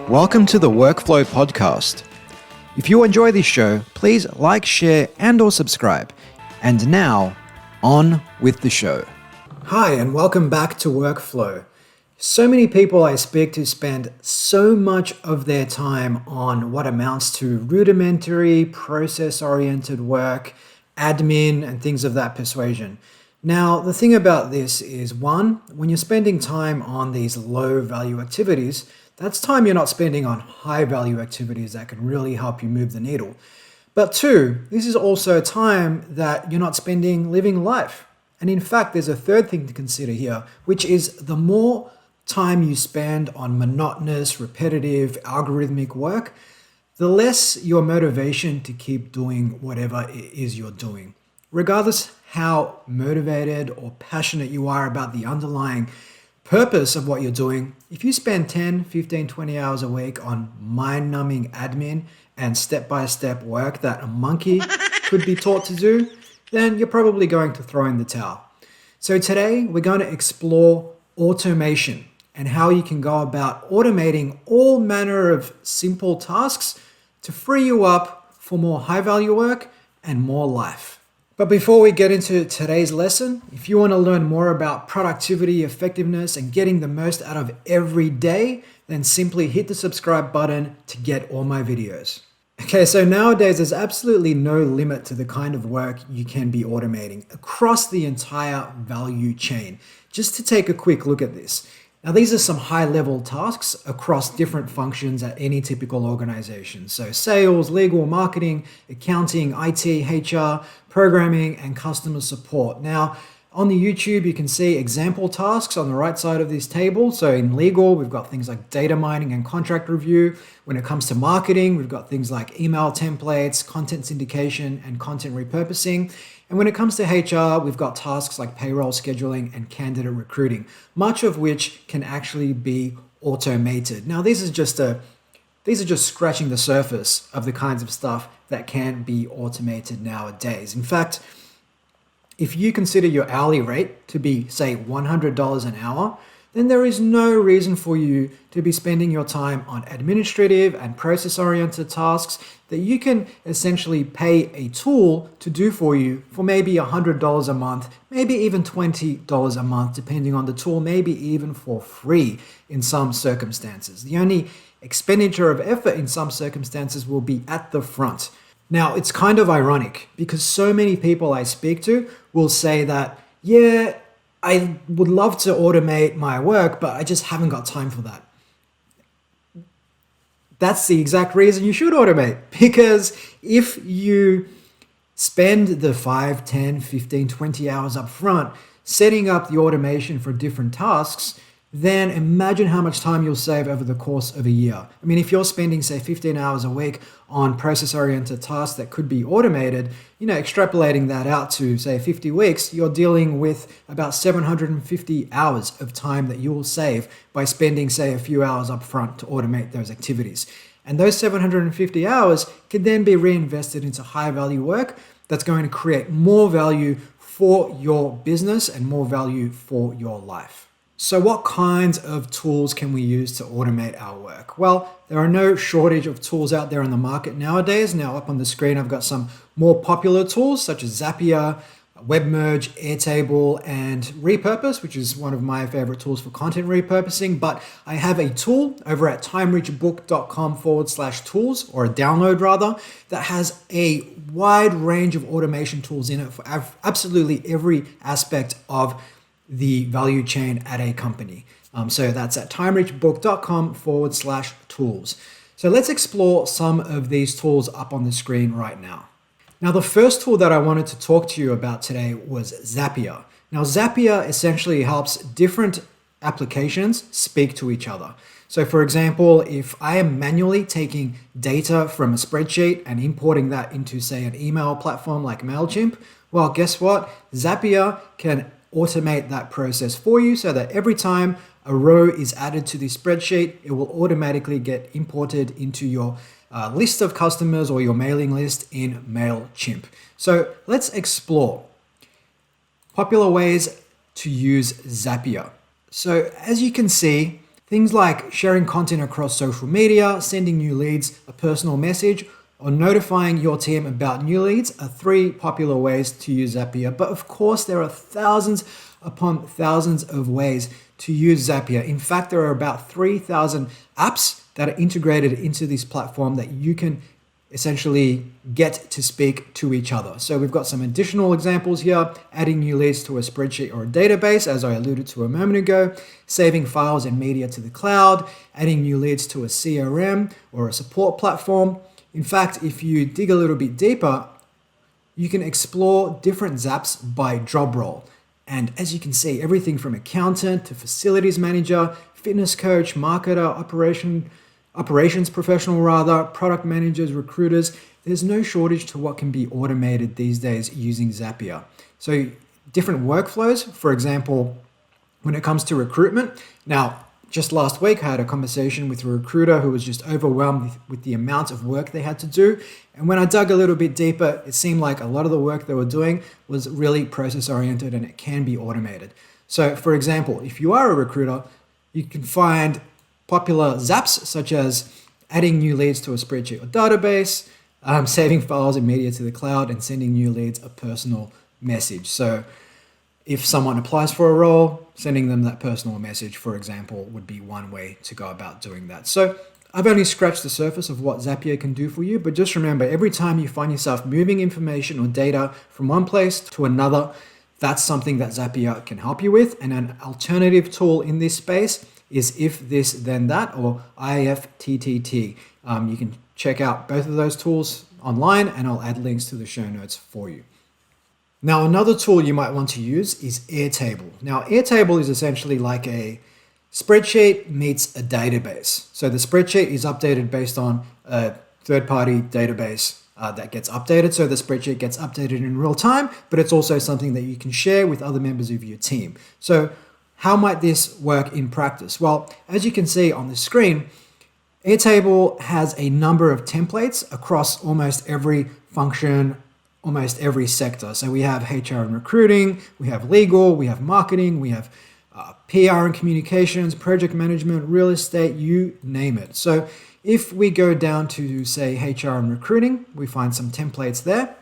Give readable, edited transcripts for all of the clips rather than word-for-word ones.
Welcome to the Workflow Podcast. If you enjoy this show, please like, share, and/or subscribe. And now, on with the show. Hi, and welcome back to Workflow. So many people I speak to spend so much of their time on what amounts to rudimentary, process-oriented work, admin, and things of that persuasion. Now, the thing about this is, one, when you're spending time on these low-value activities, that's time you're not spending on high-value activities that can really help you move the needle. But two, this is also time that you're not spending living life. And in fact, there's a third thing to consider here, which is the more time you spend on monotonous, repetitive, algorithmic work, the less your motivation to keep doing whatever it is you're doing. Regardless how motivated or passionate you are about the underlying purpose of what you're doing, if you spend 10, 15, 20 hours a week on mind-numbing admin and step-by-step work that a monkey could be taught to do, then you're probably going to throw in the towel. So today, we're going to explore automation and how you can go about automating all manner of simple tasks to free you up for more high-value work and more life. But before we get into today's lesson, if you want to learn more about productivity, effectiveness, and getting the most out of every day, then simply hit the subscribe button to get all my videos. Okay, so nowadays there's absolutely no limit to the kind of work you can be automating across the entire value chain. Just to take a quick look at this. Now, these are some high-level tasks across different functions at any typical organization. So sales, legal, marketing, accounting, IT, HR, programming, and customer support. Now, on the YouTube, you can see example tasks on the right side of this table. So in legal, we've got things like data mining and contract review. When it comes to marketing, we've got things like email templates, content syndication, and content repurposing. And when it comes to HR, we've got tasks like payroll scheduling and candidate recruiting, much of which can actually be automated. Now, these are just scratching the surface of the kinds of stuff that can be automated nowadays. In fact, if you consider your hourly rate to be, say, $100 an hour, then there is no reason for you to be spending your time on administrative and process-oriented tasks that you can essentially pay a tool to do for you for maybe $100 a month, maybe even $20 a month, depending on the tool, maybe even for free in some circumstances. The only expenditure of effort in some circumstances will be at the front. Now, it's kind of ironic because so many people I speak to will say that, yeah, I would love to automate my work, but I just haven't got time for that. That's the exact reason you should automate, because if you spend the 5, 10, 15, 20 hours up front setting up the automation for different tasks, then imagine how much time you'll save over the course of a year. I mean, if you're spending, say, 15 hours a week on process-oriented tasks that could be automated, extrapolating that out to, say, 50 weeks, you're dealing with about 750 hours of time that you will save by spending, say, a few hours up front to automate those activities. And those 750 hours can then be reinvested into high-value work that's going to create more value for your business and more value for your life. So what kinds of tools can we use to automate our work? Well, there are no shortage of tools out there in the market nowadays. Now up on the screen, I've got some more popular tools such as Zapier, WebMerge, AirTable, and Repurpose, which is one of my favorite tools for content repurposing. But I have a tool over at timerichbook.com/tools, or a download rather, that has a wide range of automation tools in it for absolutely every aspect of the value chain at a company. So that's at timerichbook.com/tools. So let's explore some of these tools up on the screen right now. Now, the first tool that I wanted to talk to you about today was Zapier. Now, Zapier essentially helps different applications speak to each other. So for example, if I am manually taking data from a spreadsheet and importing that into, say, an email platform like MailChimp, well, guess what? Zapier can automate that process for you so that every time a row is added to the spreadsheet, it will automatically get imported into your list of customers or your mailing list in MailChimp. So let's explore popular ways to use Zapier. So as you can see, Things like sharing content across social media, sending new leads a personal message, or notifying your team about new leads are 3 popular ways to use Zapier. But of course, there are thousands upon thousands of ways to use Zapier. In fact, there are about 3,000 apps that are integrated into this platform that you can essentially get to speak to each other. So we've got some additional examples here: adding new leads to a spreadsheet or a database, as I alluded to a moment ago, saving files and media to the cloud, adding new leads to a CRM or a support platform. In fact, if you dig a little bit deeper, you can explore different Zaps by job role. And as you can see, everything from accountant to facilities manager, fitness coach, marketer, operations professional product managers, recruiters. There's no shortage to what can be automated these days using Zapier. So different workflows, for example, when it comes to recruitment. Now, just last week, I had a conversation with a recruiter who was just overwhelmed with the amount of work they had to do. And when I dug a little bit deeper, it seemed like a lot of the work they were doing was really process-oriented and it can be automated. So for example, if you are a recruiter, you can find popular Zaps such as adding new leads to a spreadsheet or database, saving files and media to the cloud, and sending new leads a personal message. So if someone applies for a role, sending them that personal message, for example, would be one way to go about doing that. So I've only scratched the surface of what Zapier can do for you, but just remember, every time you find yourself moving information or data from one place to another, that's something that Zapier can help you with. And an alternative tool in this space is If This Then That, or IFTTT. You can check out both of those tools online, and I'll add links to the show notes for you. Now, another tool you might want to use is Airtable. Now, Airtable is essentially like a spreadsheet meets a database. So the spreadsheet is updated based on a third-party database that gets updated. So the spreadsheet gets updated in real time, but it's also something that you can share with other members of your team. So how might this work in practice? Well, as you can see on the screen, Airtable has a number of templates across almost every function, almost every sector. So we have HR and recruiting, we have legal, we have marketing, we have PR and communications, project management, real estate, you name it. So if we go down to, say, HR and recruiting, we find some templates there.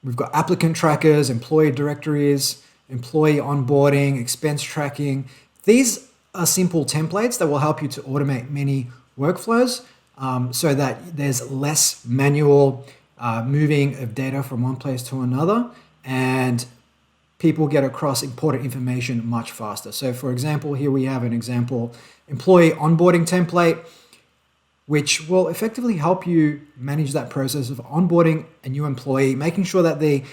We've got applicant trackers, employee directories, employee onboarding, expense tracking. These are simple templates that will help you to automate many workflows so that there's less manual moving of data from one place to another, and people get across important information much faster. So for example, here we have an example employee onboarding template, which will effectively help you manage that process of onboarding a new employee, making sure that they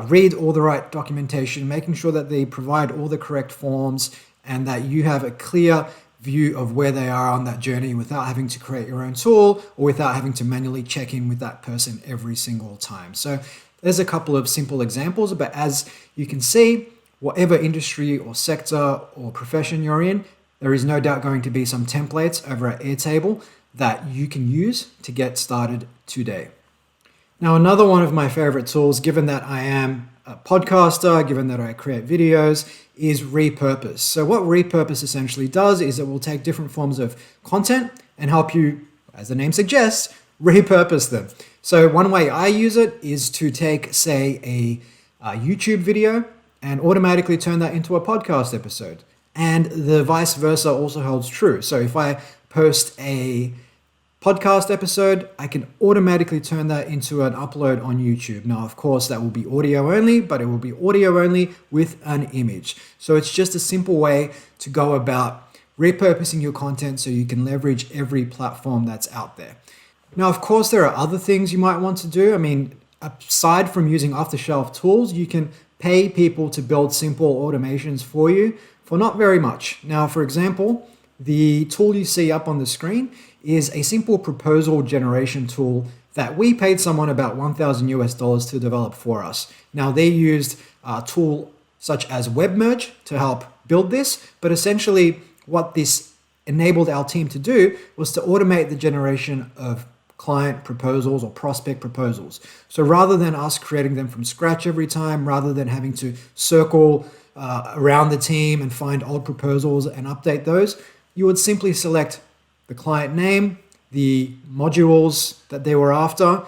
read all the right documentation, making sure that they provide all the correct forms, and that you have a clear view of where they are on that journey without having to create your own tool or without having to manually check in with that person every single time. So there's a couple of simple examples, but as you can see, whatever industry or sector or profession you're in, there is no doubt going to be some templates over at Airtable that you can use to get started today. Now, another one of my favorite tools, given that I am a podcaster, given that I create videos, is Repurpose. So what Repurpose essentially does is it will take different forms of content and help you, as the name suggests, repurpose them. So one way I use it is to take, say, a YouTube video and automatically turn that into a podcast episode. And the vice versa also holds true. So if I post a podcast episode, I can automatically turn that into an upload on YouTube. Now, of course, that will be audio only, but it will be audio only with an image. So it's just a simple way to go about repurposing your content so you can leverage every platform that's out there. Now, of course, there are other things you might want to do. I mean, aside from using off-the-shelf tools, you can pay people to build simple automations for you for not very much. Now, for example, the tool you see up on the screen is a simple proposal generation tool that we paid someone about $1,000 to develop for us. Now, they used a tool such as WebMerge to help build this, but essentially what this enabled our team to do was to automate the generation of client proposals or prospect proposals. So rather than us creating them from scratch every time, rather than having to circle around the team and find old proposals and update those, you would simply select the client name, the modules that they were after,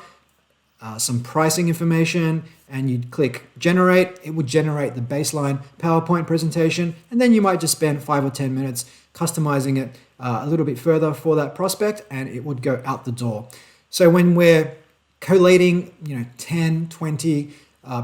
some pricing information, and you'd click generate. It would generate the baseline PowerPoint presentation, and then you might just spend 5 or 10 minutes customizing it a little bit further for that prospect, and it would go out the door. So when we're collating 10, 20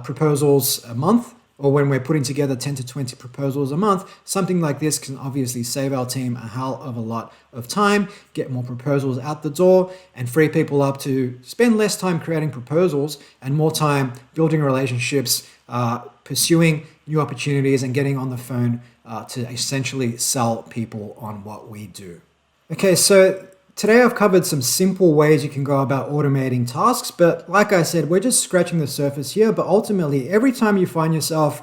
proposals a month, or when we're putting together 10 to 20 proposals a month, something like this can obviously save our team a hell of a lot of time, get more proposals out the door, and free people up to spend less time creating proposals and more time building relationships, pursuing new opportunities, and getting on the phone to essentially sell people on what we do. Okay, so today I've covered some simple ways you can go about automating tasks, but like I said, we're just scratching the surface here. But ultimately, every time you find yourself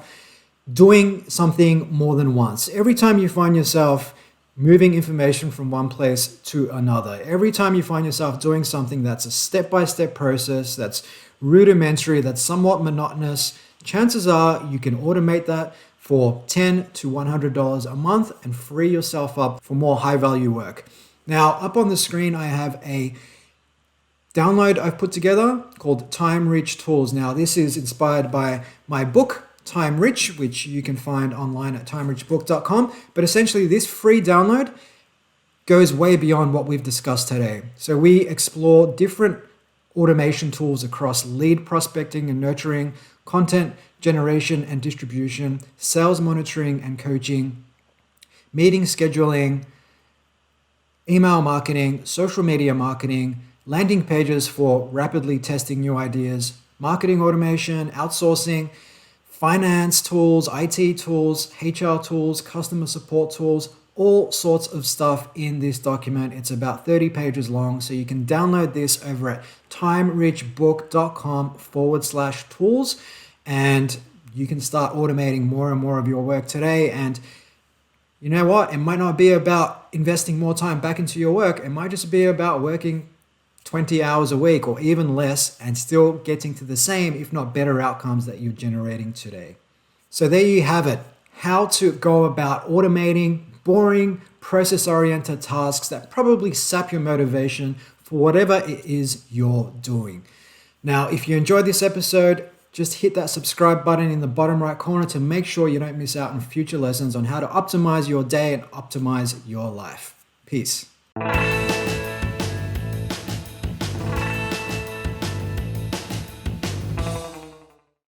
doing something more than once, every time you find yourself moving information from one place to another, every time you find yourself doing something that's a step-by-step process, that's rudimentary, that's somewhat monotonous, chances are you can automate that for $10 to $100 a month and free yourself up for more high-value work. Now, up on the screen, I have a download I've put together called Time Rich Tools. Now, this is inspired by my book, Time Rich, which you can find online at timerichbook.com. But essentially, this free download goes way beyond what we've discussed today. So we explore different automation tools across lead prospecting and nurturing, content generation and distribution, sales monitoring and coaching, meeting scheduling, email marketing, social media marketing, landing pages for rapidly testing new ideas, marketing automation, outsourcing, finance tools, IT tools, HR tools, customer support tools, all sorts of stuff in this document. It's about 30 pages long, so you can download this over at timerichbook.com/tools, and you can start automating more and more of your work today. And you know what? It might not be about investing more time back into your work. It might just be about working 20 hours a week or even less and still getting to the same, if not better outcomes that you're generating today. So there you have it. How to go about automating boring, process-oriented tasks that probably sap your motivation for whatever it is you're doing. Now, if you enjoyed this episode, just hit that subscribe button in the bottom right corner to make sure you don't miss out on future lessons on how to optimize your day and optimize your life. Peace.